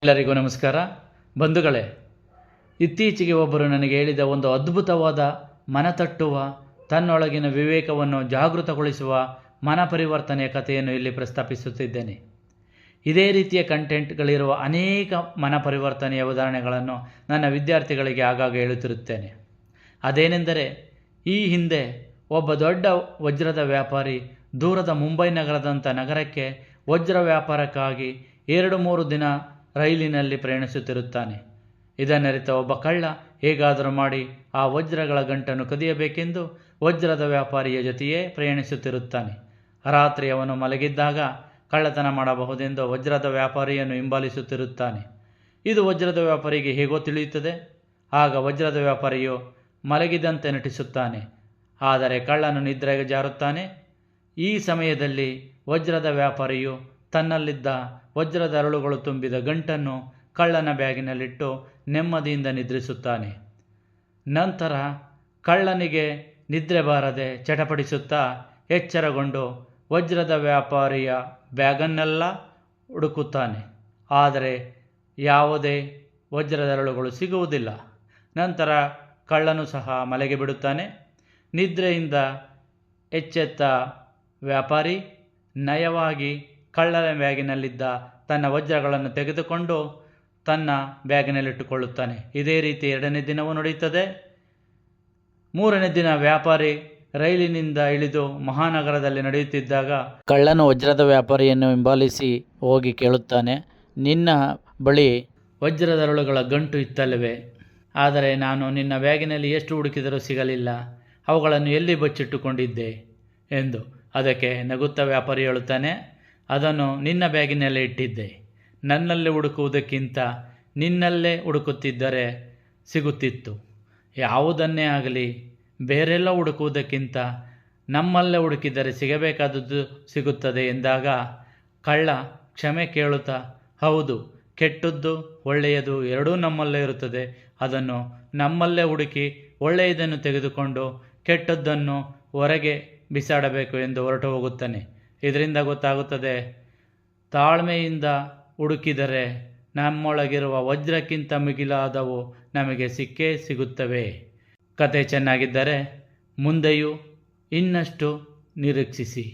ಎಲ್ಲರಿಗೂ ನಮಸ್ಕಾರ ಬಂಧುಗಳೇ. ಇತ್ತೀಚೆಗೆ ಒಬ್ಬರು ನನಗೆ ಹೇಳಿದ ಒಂದು ಅದ್ಭುತವಾದ ಮನತಟ್ಟುವ ತನ್ನೊಳಗಿನ ವಿವೇಕವನ್ನು ಜಾಗೃತಗೊಳಿಸುವ ಮನ ಪರಿವರ್ತನೆಯ ಕಥೆಯನ್ನು ಇಲ್ಲಿ ಪ್ರಸ್ತಾಪಿಸುತ್ತಿದ್ದೇನೆ. ಇದೇ ರೀತಿಯ ಕಂಟೆಂಟ್ಗಳಿರುವ ಅನೇಕ ಮನ ಪರಿವರ್ತನೆಯ ಉದಾಹರಣೆಗಳನ್ನು ನನ್ನ ವಿದ್ಯಾರ್ಥಿಗಳಿಗೆ ಆಗಾಗ ಹೇಳುತ್ತಿರುತ್ತೇನೆ. ಅದೇನೆಂದರೆ, ಈ ಹಿಂದೆ ಒಬ್ಬ ದೊಡ್ಡ ವಜ್ರದ ವ್ಯಾಪಾರಿ ದೂರದ ಮುಂಬೈ ನಗರದಂಥ ನಗರಕ್ಕೆ ವಜ್ರ ವ್ಯಾಪಾರಕ್ಕಾಗಿ 2-3 ದಿನ ರೈಲಿನಲ್ಲಿ ಪ್ರಯಾಣಿಸುತ್ತಿರುತ್ತಾನೆ. ಇದನ್ನರಿತ ಒಬ್ಬ ಕಳ್ಳ ಹೇಗಾದರೂ ಮಾಡಿ ಆ ವಜ್ರಗಳ ಗಂಟನ್ನು ಕದಿಯಬೇಕೆಂದು ವಜ್ರದ ವ್ಯಾಪಾರಿಯ ಜೊತೆಯೇ ಪ್ರಯಾಣಿಸುತ್ತಿರುತ್ತಾನೆ. ರಾತ್ರಿ ಅವನು ಮಲಗಿದ್ದಾಗ ಕಳ್ಳತನ ಮಾಡಬಹುದೆಂದು ವಜ್ರದ ವ್ಯಾಪಾರಿಯನ್ನು ಹಿಂಬಾಲಿಸುತ್ತಿರುತ್ತಾನೆ. ಇದು ವಜ್ರದ ವ್ಯಾಪಾರಿಗೆ ಹೇಗೋ ತಿಳಿಯುತ್ತದೆ. ಆಗ ವಜ್ರದ ವ್ಯಾಪಾರಿಯು ಮಲಗಿದಂತೆ ನಟಿಸುತ್ತಾನೆ, ಆದರೆ ಕಳ್ಳನು ನಿದ್ರೆಗೆ ಜಾರುತ್ತಾನೆ. ಈ ಸಮಯದಲ್ಲಿ ವಜ್ರದ ವ್ಯಾಪಾರಿಯು ತನ್ನಲ್ಲಿದ್ದ ವಜ್ರದ ಅರಳುಗಳು ತುಂಬಿದ ಗಂಟನ್ನು ಕಳ್ಳನ ಬ್ಯಾಗಿನಲ್ಲಿಟ್ಟು ನೆಮ್ಮದಿಯಿಂದ ನಿದ್ರಿಸುತ್ತಾನೆ. ನಂತರ ಕಳ್ಳನಿಗೆ ನಿದ್ರೆ ಬಾರದೆ ಚಟಪಡಿಸುತ್ತಾ ಎಚ್ಚರಗೊಂಡು ವಜ್ರದ ವ್ಯಾಪಾರಿಯ ಬ್ಯಾಗನ್ನೆಲ್ಲ ಹುಡುಕುತ್ತಾನೆ. ಆದರೆ ಯಾವುದೇ ವಜ್ರದ ಅರಳುಗಳು ಸಿಗುವುದಿಲ್ಲ. ನಂತರ ಕಳ್ಳನು ಸಹ ಮಲಗಿ ಬಿಡುತ್ತಾನೆ. ನಿದ್ರೆಯಿಂದ ಎಚ್ಚೆತ್ತ ವ್ಯಾಪಾರಿ ನಯವಾಗಿ ಕಳ್ಳನ ಬ್ಯಾಗಿನಲ್ಲಿದ್ದ ತನ್ನ ವಜ್ರಗಳನ್ನು ತೆಗೆದುಕೊಂಡು ತನ್ನ ಬ್ಯಾಗಿನಲ್ಲಿಟ್ಟುಕೊಳ್ಳುತ್ತಾನೆ. ಇದೇ ರೀತಿ 2ನೇ ದಿನವೂ ನಡೆಯುತ್ತದೆ. 3ನೇ ದಿನ ವ್ಯಾಪಾರಿ ರೈಲಿನಿಂದ ಇಳಿದು ಮಹಾನಗರದಲ್ಲಿ ನಡೆಯುತ್ತಿದ್ದಾಗ ಕಳ್ಳನು ವಜ್ರದ ವ್ಯಾಪಾರಿಯನ್ನು ಹಿಂಬಾಲಿಸಿ ಹೋಗಿ ಕೇಳುತ್ತಾನೆ, ನಿನ್ನ ಬಳಿ ವಜ್ರದ ಅರಳುಗಳ ಗಂಟು ಇತ್ತಲ್ಲವೇ? ಆದರೆ ನಾನು ನಿನ್ನ ಬ್ಯಾಗಿನಲ್ಲಿ ಎಷ್ಟು ಹುಡುಕಿದರೂ ಸಿಗಲಿಲ್ಲ. ಅವುಗಳನ್ನು ಎಲ್ಲಿ ಬಚ್ಚಿಟ್ಟುಕೊಂಡಿದ್ದೆ ಎಂದು. ಅದಕ್ಕೆ ನಗುತ್ತಾ ವ್ಯಾಪಾರಿ ಹೇಳುತ್ತಾನೆ, ಅದನ್ನು ನಿನ್ನ ಬ್ಯಾಗಿನಲ್ಲೇ ಇಟ್ಟಿದ್ದೆ. ನನ್ನಲ್ಲೇ ಹುಡುಕುವುದಕ್ಕಿಂತ ನಿನ್ನಲ್ಲೇ ಹುಡುಕುತ್ತಿದ್ದರೆ ಸಿಗುತ್ತಿತ್ತು. ಯಾವುದನ್ನೇ ಆಗಲಿ ಬೇರೆಲ್ಲ ಹುಡುಕುವುದಕ್ಕಿಂತ ನಮ್ಮಲ್ಲೇ ಹುಡುಕಿದರೆ ಸಿಗಬೇಕಾದದ್ದು ಸಿಗುತ್ತದೆ ಎಂದಾಗ ಕಳ್ಳ ಕ್ಷಮೆ ಕೇಳುತ್ತಾ, ಹೌದು, ಕೆಟ್ಟದ್ದು ಒಳ್ಳೆಯದು ಎರಡೂ ನಮ್ಮಲ್ಲೇ ಇರುತ್ತದೆ. ಅದನ್ನು ನಮ್ಮಲ್ಲೇ ಹುಡುಕಿ ಒಳ್ಳೆಯದನ್ನು ತೆಗೆದುಕೊಂಡು ಕೆಟ್ಟದ್ದನ್ನು ಹೊರಗೆ ಬಿಸಾಡಬೇಕು ಎಂದು ಹೊರಟು ಹೋಗುತ್ತಾನೆ. ಇದರಿಂದ ಗೊತ್ತಾಗುತ್ತದೆ, ತಾಳ್ಮೆಯಿಂದ ಹುಡುಕಿದರೆ ನಮ್ಮೊಳಗಿರುವ ವಜ್ರಕ್ಕಿಂತ ಮಿಗಿಲಾದವು ನಮಗೆ ಸಿಕ್ಕೇ ಸಿಗುತ್ತವೆ. ಕತೆ ಚೆನ್ನಾಗಿದ್ದರೆ ಮುಂದೆಯೂ ಇನ್ನಷ್ಟು ನಿರೀಕ್ಷಿಸಿ.